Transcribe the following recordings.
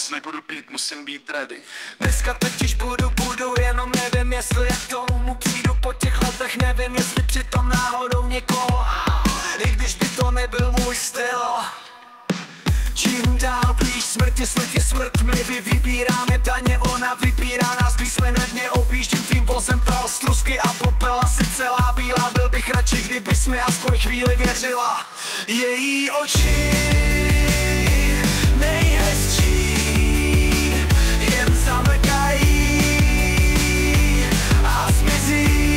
dnes nebudu pít, musím být ready. Dneska totiž budu, jenom nevím jestli jak tomu přijdu po těch letech. Nevím jestli přitom náhodou někoho, i když by to nebyl můj styl. Čím dál blíž smrti, smrt my vybíráme daně, ona vybírá nás, když jsme na dně. Objíždím tvým vozem pral strusky a popel, asi celá bílá. Byl bych radši, kdybys mi aspoň chvíli věřila. Její oči nejhezčí jen zamrkají a zmizí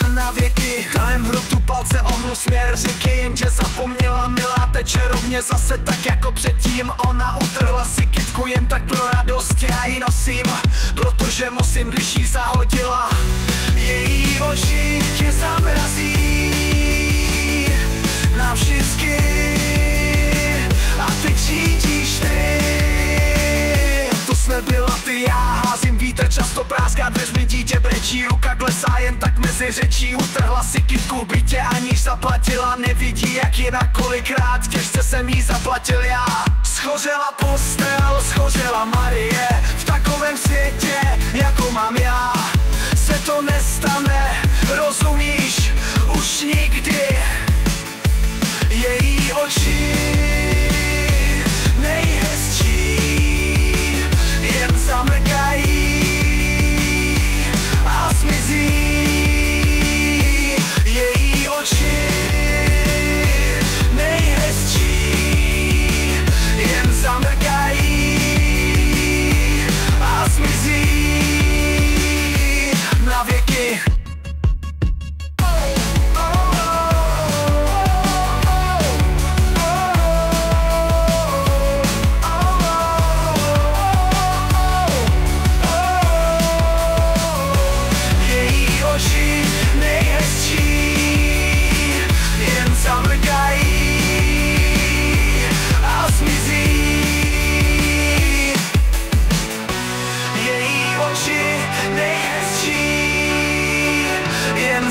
na věky. Dajem hrotu palce, ohnu směr řeky, jenže zapomněla milá teče rovně zase tak jako předtím. Ona utrhla si kytku jen tak pro radost, já ji nosím, protože musím, když jí zahodila. Její oči tě zamrazí na vždycky a ty řídíš ty. To jsme byla ty, já házím vítr, často práská dveřmi, dítě brečí, ruka klesá jen tak mezi řečí. Utrhla si kytku v bytě, aniž zaplatila, nevidí jak jinak, kolikrát těžce jsem jí zaplatil já. Schořela postel, schořela Marie, v takovém světě jako mám já se to nestane, rozumíš, už nikdy. Její oči nejhezčí jen zamrkají a zmizí. Její oči nejhezčí jen zamrkají a zmizí na věky.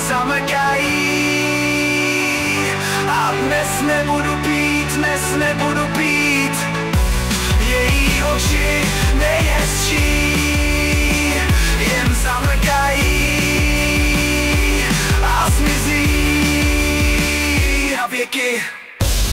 Zamrkají a dnes nebudu pít, její oči